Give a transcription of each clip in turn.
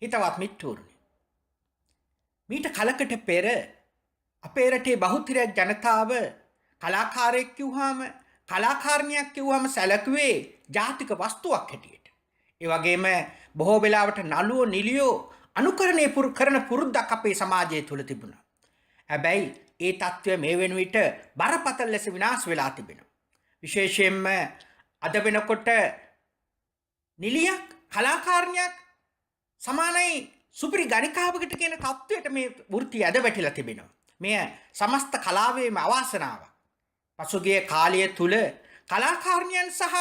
හිතවත් මිත්‍රෝරුනි, මීට කලකට පෙර අපේ රටේ බහුතරයක් ජනතාව කලාකාරයෙක් කිව්වහම කලාකාරණියක් කිව්වහම සැලකුවේ ජාතික වස්තුවක් හැටියට. ඒ වගේම බොහෝ වෙලාවට නළුවෝ නිලියෝ අනුකරණය කරන පුරුද්දක් අපේ සමාජය තුළ තිබුණා. හැබැයි ඒ තත්ත්වය මේ වෙන විට බරපතල ලෙස විනාශ වෙලා තිබෙනවා. විශේෂයෙන්ම අද වෙනකොට නිලියක් කලාකාරණියක් සමානයි සුපිරි ගණිකාවකට කියන තත්ත්වයට මේ වෘත්තිය අද වැටිලා තිබෙනවා. මෙය සමස්ත කලාවේම අවාසනාවක්. පසුගිය කාලය තුල කලාකාරණියන් සහ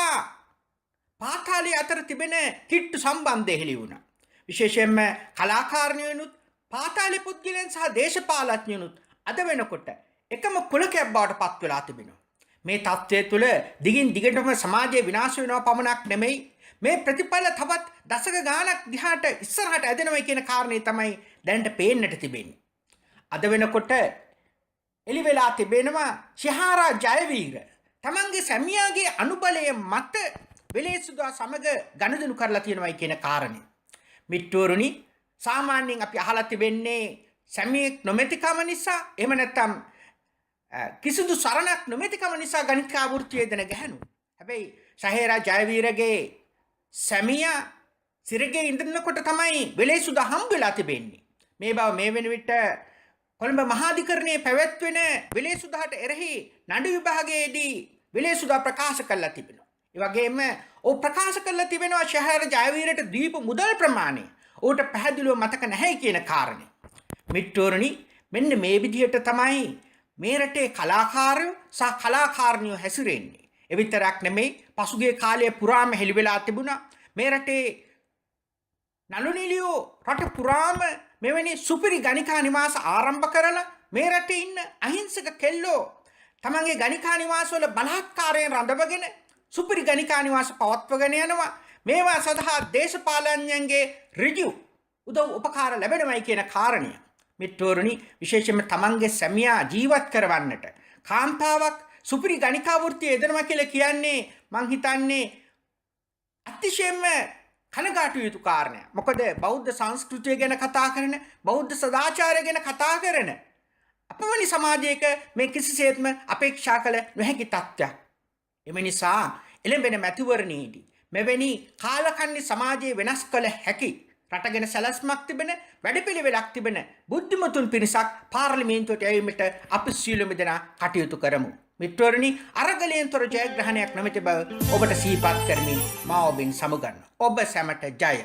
පාතාලය අතර තිබෙන කිට්ටු සම්බන්ධය හෙළි වුණා. විශේෂයෙන්ම කලාකාරණියනුත් පාතාලි පුද්ගලයන් සහ දේශපාලඥයනුත් අද වෙනකොට එකම කුලකයක් බවට පත් වෙලා තිබෙනවා. මේ තත්ත්වය තුල දිගින් දිගටම සමාජයේ විනාශ වෙනවා පමණක් නෙමෙයි, මේ ප්‍රතිඵල තවත් දශක ගාණක් දිහාට ඉස්සරහට ඇදෙනවා කියන කාරණේ තමයි දැනට පේන්නට තිබෙන්නේ. අද වෙනකොට එළි වෙලා තිබෙනවා ශිහාරා ජයවීර තමන්ගේ සැමියාගේ අනුබලය මත වෙලේසුදා සමග ගනුදෙනු කරලා තියෙනවායි කියන කාරණේ. මිත්‍රෝරුනි, සාමාන්‍යයෙන් අපි අහලා තිබෙන්නේ සැමියෙක් නොමැතිකම නිසා, එහෙම නැත්නම් කිසිදු සරණක් නොමැතිකම නිසා ගණිකා වෘත්තියේ දෙන ගැහණු. හැබැයි ශහේරා ජයවීරගේ සැමියා සිරගේ ඉඳනකොට තමයි වෙලේසුදා හම්බ වෙලා තිබෙන්නේ. මේ බව මේ වෙන විට කොළඹ මහාධිකරණයේ පැවැත්වෙන වෙලේසුදාට එරෙහි නඩු විභාගයේදී වෙලේසුදා ප්‍රකාශ කළා තිබෙනවා. ඒ වගේම ਉਹ ප්‍රකාශ කළා තිබෙනවා ශහේරා ජයවීරට දීපු මුදල් ප්‍රමාණය ඌට පැහැදිලිව මතක නැහැ කියන කාරණේ. මිත්‍රෝරුනි, මෙන්න මේ විදිහට තමයි මේ රටේ කලාකාරයෝ සහ කලාකාරණියෝ හැසිරෙන්නේ. ඒ විතරක් නෙමෙයි, පසුගිය කාලයේ පුරාම හෙළි වෙලා තිබුණා මේ රටේ නළු නිලියෝ රට පුරාම මෙවැනි සුපිරි ගණිකා නිවාස ආරම්භ කරලා මේ රටේ ඉන්න අහිංසක කෙල්ලෝ තමන්ගේ ගණිකා නිවාසවල බලහත්කාරයෙන් රඳවගෙන සුපිරි ගණිකා නිවාස පවත්වගෙන යනවා. මේවා සඳහා දේශපාලඥයන්ගේ ඍජු උදව් උපකාර ලැබෙනවයි කියන කාරණය. මිත්‍රෝරුනි, විශේෂයෙන්ම තමන්ගේ සැමියා ජීවත් කරවන්නට කාන්තාවක් සුපිරි ගණිකා වෘත්තිය යෙදෙනවා කියලා කියන්නේ මං හිතන්නේ අතිශයින්ම කනගාටු යුතු කාරණයක්. මොකද බෞද්ධ සංස්කෘතිය ගැන කතා කරන, බෞද්ධ සදාචාරය ගැන කතා කරන අපවැනි සමාජයක මේ කිසිසේත්ම අපේක්ෂා කළ නොහැකි තත්ත්වයක්. එම නිසා එළඹෙන මැතිවරණයේදී මෙවැනි කාලකන්ණි සමාජයේ වෙනස් කළ හැකි රටගෙන සැලැස්මක් තිබෙන, වැඩපිළිවෙලක් තිබෙන බුද්ධිමතුන් පිරිසක් පාර්ලිමේන්තුවට යැවීමට අපි සියලුම දෙනා කටයුතු කරමු. මිත්‍රෝරුනි, අරගලයෙන්තර ජයග්‍රහණයක් නොමැති බව ඔබට සිහිපත් කරමින් මා ඔබෙන් සමුගන්නවා. ඔබ සැමට ජය.